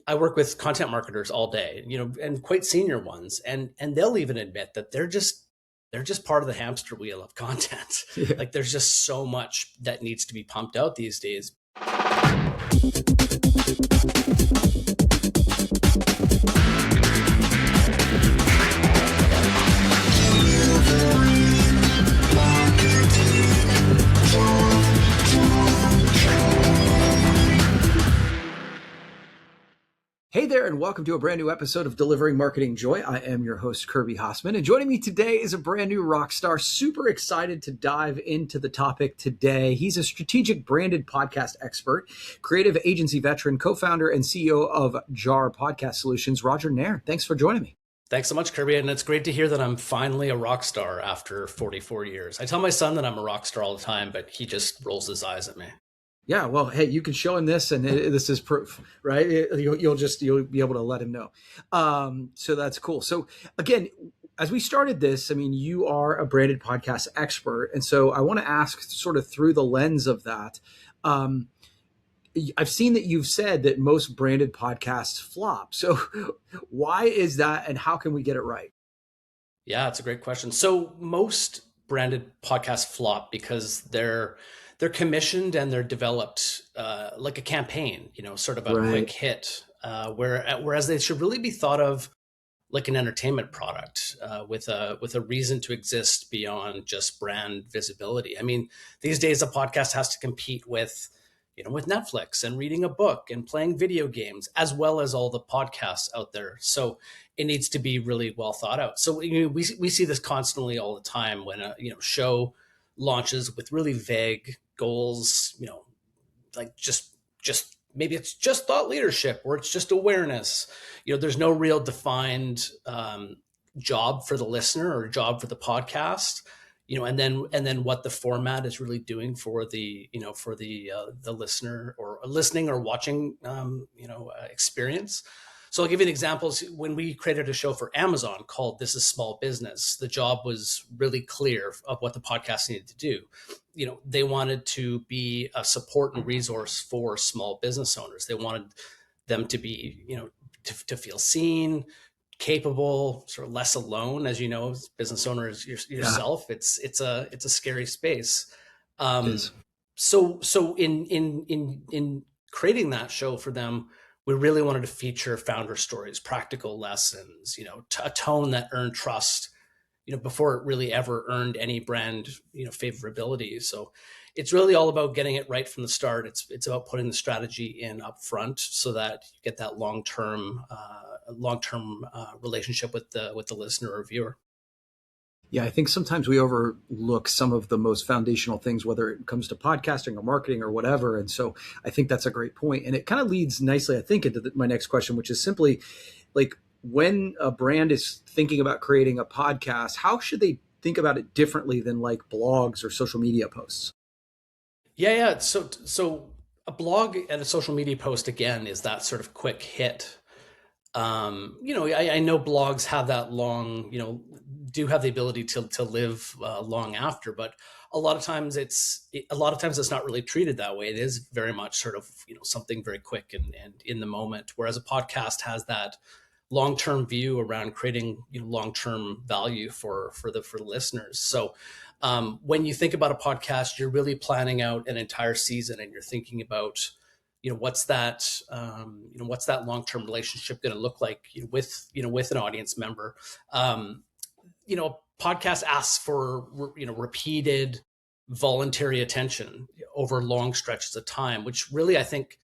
I work with content marketers all day, and quite senior ones, and they'll even admit that they're just part of the hamster wheel of content. Yeah. Like there's just so much that needs to be pumped out these days. Hey there, and welcome to a brand new episode of Delivering Marketing Joy. I am your host, Kirby Hassman, and joining me today is a brand new rock star. Super excited to dive into the topic today. He's a strategic branded podcast expert, creative agency veteran, co-founder and CEO of JAR Podcast Solutions, Roger Nairn. Thanks for joining me. Thanks so much, Kirby. And it's great to hear that I'm finally a rock star after 44 years. I tell my son that I'm a rock star all the time, but he just rolls his eyes at me. Yeah, well, hey, you can show him this, and this is proof, right? You'll be able to let him know. So that's cool. So again, as we started this, I mean, you are a branded podcast expert, and so I want to ask, sort of through the lens of that. I've seen that you've said that most branded podcasts flop. So why is that, and how can we get it right? Yeah, it's a great question. So most branded podcasts flop because they're commissioned and they're developed like a campaign, sort of a quick hit, whereas they should really be thought of like an entertainment product with a reason to exist beyond just brand visibility. I mean, these days a podcast has to compete with Netflix and reading a book and playing video games, as well as all the podcasts out there. So it needs to be really well thought out. So we see this constantly all the time when a show launches with really vague goals, like just maybe it's just thought leadership or it's just awareness. There's no real defined job for the listener or job for the podcast. And then what the format is really doing for the listener or listening or watching experience. So I'll give you an example. When we created a show for Amazon called This is Small Business, the job was really clear of what the podcast needed to do. They wanted to be a support and resource for small business owners. They wanted them to be, to feel seen, capable, sort of less alone. As you know, as business owners yourself, yeah. It's a scary space. So in creating that show for them, we really wanted to feature founder stories, practical lessons, a tone that earned trust, before it really ever earned any brand, favorability. So it's really all about getting it right from the start. It's about putting the strategy in up front so that you get that long-term relationship with the listener or viewer. Yeah, I think sometimes we overlook some of the most foundational things, whether it comes to podcasting or marketing or whatever. And so I think that's a great point. And it kind of leads nicely, I think, into my next question, which is simply like, when a brand is thinking about creating a podcast, how should they think about it differently than like blogs or social media posts? Yeah. So a blog and a social media post, again, is that sort of quick hit. I know blogs have that long, do have the ability to live long after, but a lot of times it's not really treated that way. It is very much sort of, something very quick and in the moment, whereas a podcast has that long-term view around creating long-term value for the listeners. So when you think about a podcast, you're really planning out an entire season, and you're thinking about what's that long-term relationship going to look like with an audience member. Podcast asks for repeated voluntary attention over long stretches of time, which really, I think,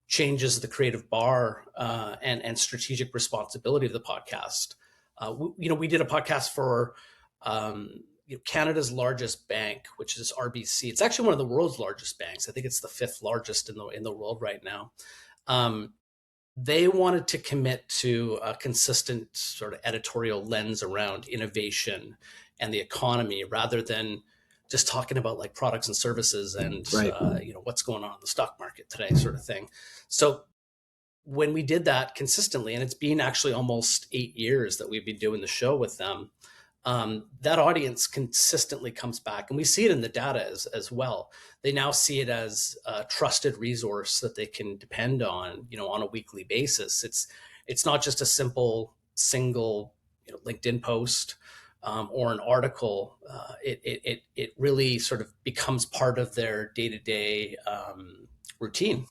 changes the creative bar and strategic responsibility of the podcast. We did a podcast for Canada's largest bank, which is RBC. It's actually one of the world's largest banks. I think it's the 5th largest in the world right now. They wanted to commit to a consistent sort of editorial lens around innovation and the economy, rather than just talking about like products and services and what's going on in the stock market today, sort of thing. So when we did that consistently, and it's been actually almost 8 years that we've been doing the show with them, that audience consistently comes back. And we see it in the data as well. They now see it as a trusted resource that they can depend on, on a weekly basis. It's not just a simple single, LinkedIn post or an article. It really sort of becomes part of their day-to-day routine.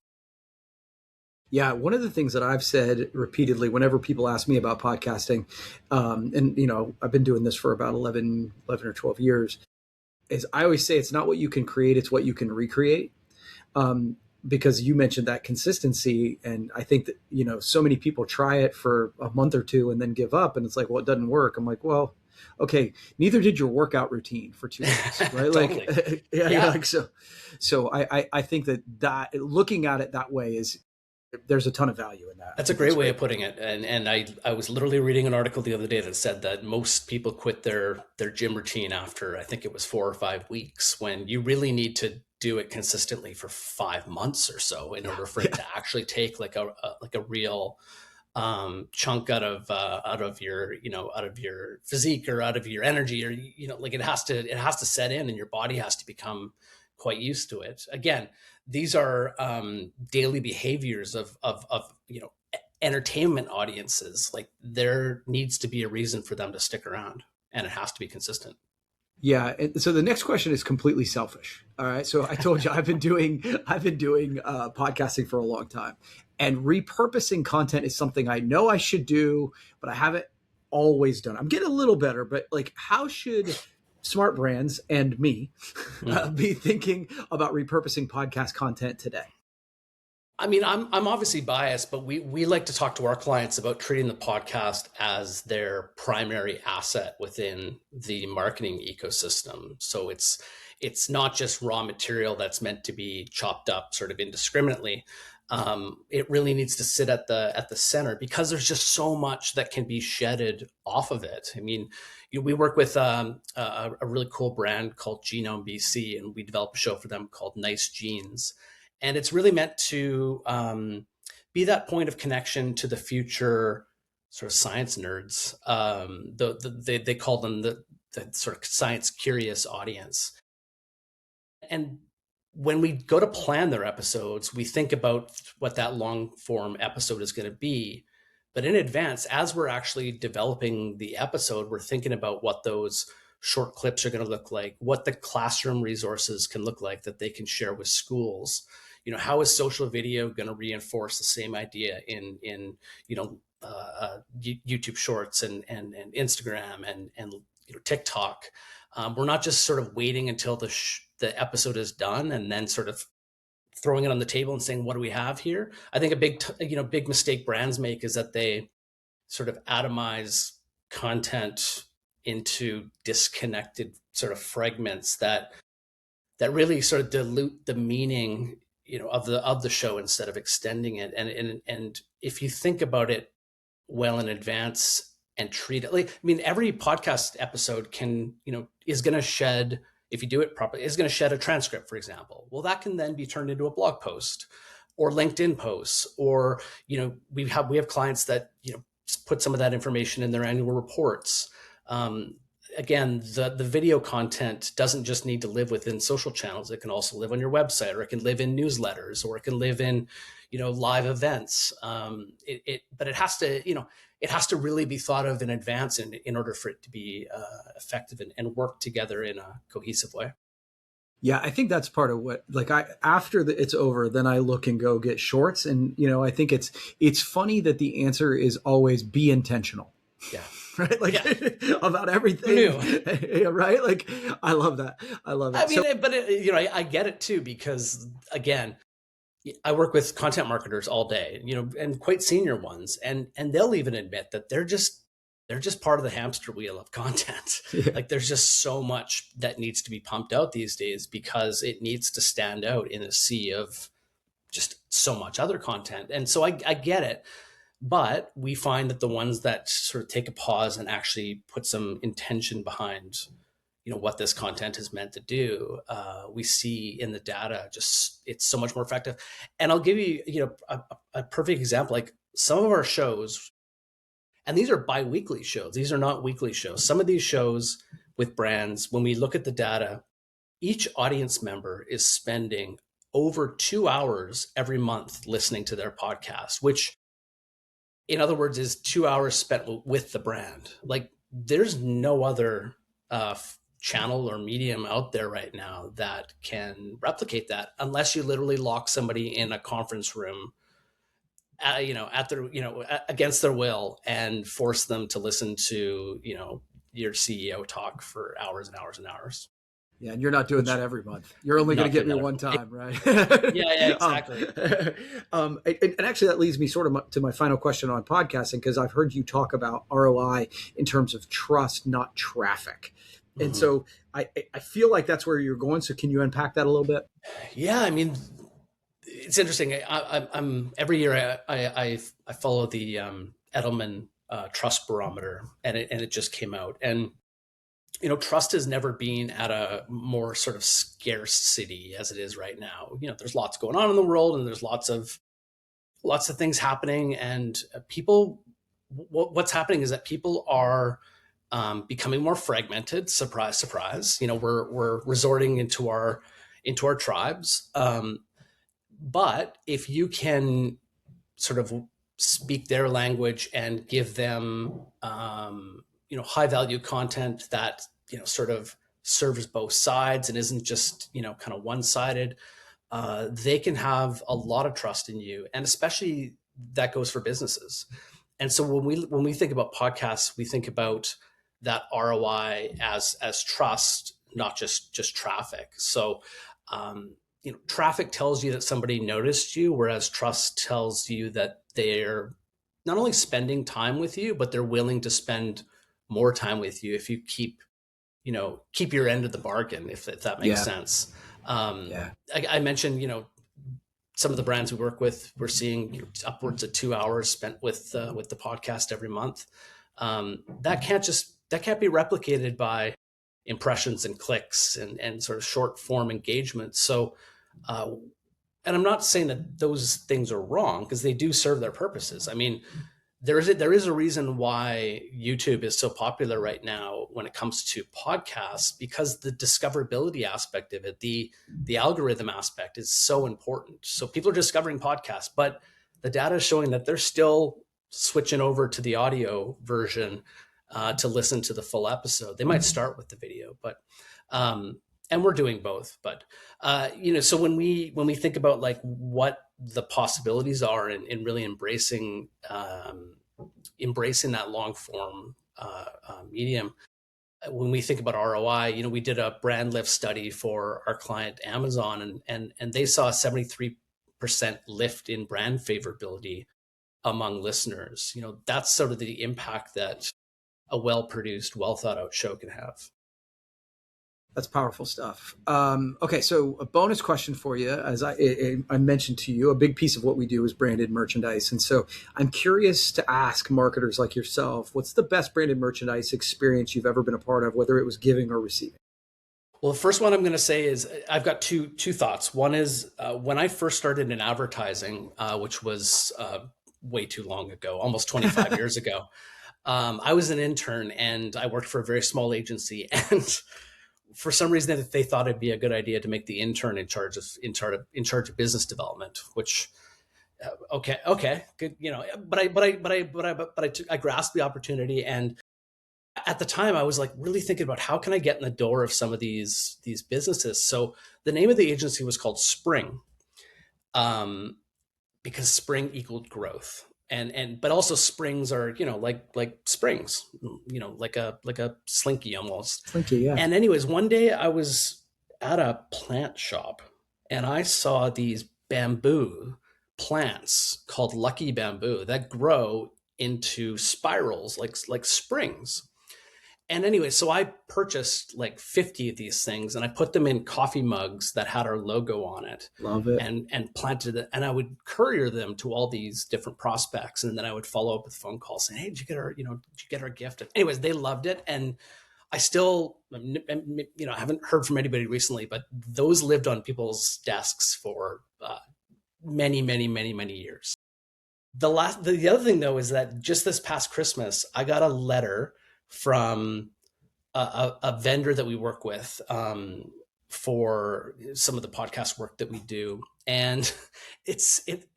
Yeah, one of the things that I've said repeatedly whenever people ask me about podcasting, and I've been doing this for about 11 or 12 years, is I always say it's not what you can create, it's what you can recreate. Because you mentioned that consistency, and I think that so many people try it for a month or two and then give up, and it's like, well, it doesn't work. I'm like, well, okay, neither did your workout routine for 2 months, right? Totally. Like, like so I think that looking at it that way is, there's a ton of value in that. That's a great way of putting it. And I was literally reading an article the other day that said that most people quit their gym routine after, I think it was 4 or 5 weeks, when you really need to do it consistently for 5 months or so in order for it to actually take like a real chunk out of your physique or out of your energy, or like it has to set in, and your body has to become quite used to it. Again, these are daily behaviors of entertainment audiences. Like, there needs to be a reason for them to stick around, and it has to be consistent. Yeah. And so the next question is completely selfish. All right. So I told you I've been doing podcasting for a long time, and repurposing content is something I know I should do, but I haven't always done. I'm getting a little better, but like, how should smart brands and me be thinking about repurposing podcast content today? I mean, I'm obviously biased, but we like to talk to our clients about treating the podcast as their primary asset within the marketing ecosystem. So it's not just raw material that's meant to be chopped up sort of indiscriminately. It really needs to sit at the center, because there's just so much that can be shedded off of it. I mean, we work with a really cool brand called Genome BC, and we develop a show for them called Nice Genes. And it's really meant to be that point of connection to the future sort of science nerds. They call them the sort of science curious audience. And when we go to plan their episodes, we think about what that long form episode is going to be. But in advance, as we're actually developing the episode, we're thinking about what those short clips are going to look like, what the classroom resources can look like that they can share with schools. How is social video going to reinforce the same idea in YouTube Shorts and Instagram and TikTok? We're not just sort of waiting until the episode is done and then sort of throwing it on the table and saying, what do we have here? I think a big mistake brands make is that they sort of atomize content into disconnected sort of fragments that really sort of dilute the meaning, of the show, instead of extending it. And if you think about it well in advance and treat it like, I mean, every podcast episode is going to shed, if you do it properly, is going to shed a transcript, for example. Well, that can then be turned into a blog post or LinkedIn posts, or, we have clients that, put some of that information in their annual reports. Again, the video content doesn't just need to live within social channels. It can also live on your website, or it can live in newsletters, or it can live in, live events. But it has to really be thought of in advance in order for it to be effective and work together in a cohesive way. Yeah, I think that's part of what, like, after it's over, then I look and go get shorts. And, I think it's funny that the answer is always be intentional. Yeah. Right. Like, about everything. Right. Like, I love that. I love it. I mean, I get it too, because again, I work with content marketers all day, and quite senior ones, and they'll even admit that they're just part of the hamster wheel of content. Yeah. Like, there's just so much that needs to be pumped out these days, because it needs to stand out in a sea of just so much other content. And so I get it. But we find that the ones that sort of take a pause and actually put some intention behind, what this content is meant to do, we see in the data, just it's so much more effective. And I'll give you, a perfect example. Like, some of our shows, And these are bi-weekly shows. These are not weekly shows. Some of these shows with brands, when we look at the data, each audience member is spending over 2 hours every month listening to their podcast, which in other words is 2 hours spent with the brand. Like there's no other channel or medium out there right now that can replicate that unless you literally lock somebody in a conference room at their against their will and force them to listen to your CEO talk for hours and hours and hours. Yeah, and you're not doing that every month. You're only going to get me one time, right? Yeah, exactly. And actually, that leads me sort of to my final question on podcasting, because I've heard you talk about ROI in terms of trust, not traffic. And Mm-hmm. so I feel like that's where you're going. So can you unpack that a little bit? Yeah, I mean, it's interesting. I'm every year I follow the Edelman Trust Barometer, and it just came out, and trust has never been at a more sort of scarce city as it is right now. There's lots going on in the world, and there's lots of things happening, and people. What's happening is that people are becoming more fragmented. Surprise, surprise. We're resorting into our tribes. But if you can sort of speak their language and give them high value content that sort of serves both sides and isn't just kind of one sided, they can have a lot of trust in you, and especially that goes for businesses. And so when we think about podcasts, we think about that ROI as trust, not just traffic. So traffic tells you that somebody noticed you, whereas trust tells you that they're not only spending time with you, but they're willing to spend more time with you if you keep your end of the bargain, if that makes sense. I mentioned, some of the brands we work with, we're seeing upwards of 2 hours spent with the podcast every month. That can't be replicated by impressions and clicks and sort of short form engagement. So, and I'm not saying that those things are wrong, because they do serve their purposes. I mean, there is a reason why YouTube is so popular right now when it comes to podcasts, because the discoverability aspect of it, the algorithm aspect is so important. So people are discovering podcasts, but the data is showing that they're still switching over to the audio version to listen to the full episode. They might start with the video, but and we're doing both. But so when we think about like what the possibilities are in really embracing that long form medium, when we think about ROI, we did a brand lift study for our client Amazon, and they saw a 73% lift in brand favorability among listeners. That's sort of the impact that a well-produced, well thought out show can have. That's powerful stuff. Okay, so a bonus question for you. As I mentioned to you, a big piece of what we do is branded merchandise. And so I'm curious to ask marketers like yourself, what's the best branded merchandise experience you've ever been a part of, whether it was giving or receiving? Well, the first one I'm going to say is I've got two thoughts. One is when I first started in advertising, which was way too long ago, almost 25 years ago. I was an intern and I worked for a very small agency, and for some reason they thought it'd be a good idea to make the intern in charge of business development, which okay, good, but I grasped the opportunity, and at the time I was like really thinking about how can I get in the door of some of these businesses. So the name of the agency was called Spring, because spring equaled growth. But also springs are, like springs, like a slinky almost. Slinky, yeah. And anyways, one day I was at a plant shop and I saw these bamboo plants called lucky bamboo that grow into spirals like springs. And anyway, so I purchased like 50 of these things and I put them in coffee mugs that had our logo on it. Love it. And planted it. And I would courier them to all these different prospects. And then I would follow up with phone calls saying, hey, did you get our gift? Anyways, they loved it. And I still, I haven't heard from anybody recently, but those lived on people's desks for many, many, many, many years. The other thing though is that just this past Christmas, I got a letter from a vendor that we work with for some of the podcast work that we do, and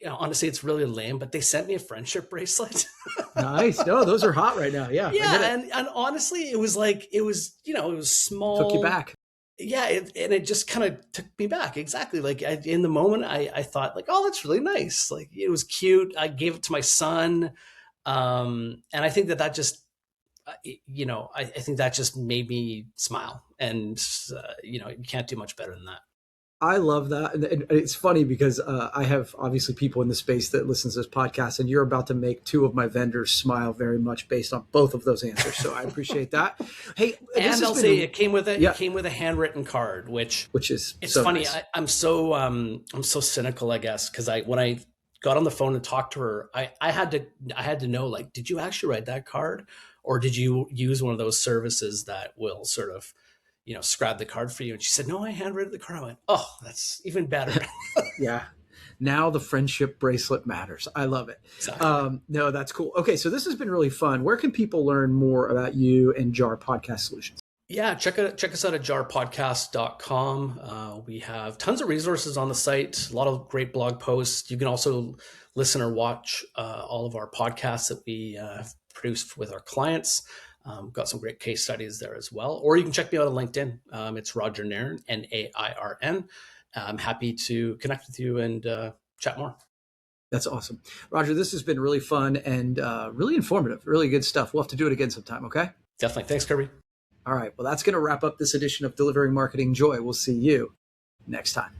honestly, it's really lame. But they sent me a friendship bracelet. Nice. No, those are hot right now. Yeah, I get Yeah, it. and honestly, it was like it was small. Took you back. Yeah, and it just kind of took me back. Exactly. Like in the moment, I thought like, oh, that's really nice. Like it was cute. I gave it to my son, and I think that just I think that just made me smile, and you can't do much better than that. I love that. And it's funny because I have obviously people in the space that listen to this podcast, and you're about to make two of my vendors smile very much based on both of those answers. So I appreciate that. Hey, and I'll say it came with a handwritten card, which is it's so funny. Nice. I'm so cynical, I guess, because when I got on the phone and talked to her, I had to know, like, did you actually write that card, or did you use one of those services that will sort of scribe the card for you? And she said, no, I handwritten the card. I went, oh, that's even better. Yeah. Now the friendship bracelet matters. I love it. Exactly. No, that's cool. Okay. So this has been really fun. Where can people learn more about you and JAR Podcast Solutions? Yeah, check us out at jarpodcast.com. We have tons of resources on the site, a lot of great blog posts. You can also listen or watch all of our podcasts that we produce with our clients. Got some great case studies there as well. Or you can check me out on LinkedIn. It's Roger Nairn, Nairn. I'm happy to connect with you and chat more. That's awesome. Roger, this has been really fun and really informative, really good stuff. We'll have to do it again sometime, okay? Definitely. Thanks, Kirby. All right. Well, that's going to wrap up this edition of Delivering Marketing Joy. We'll see you next time.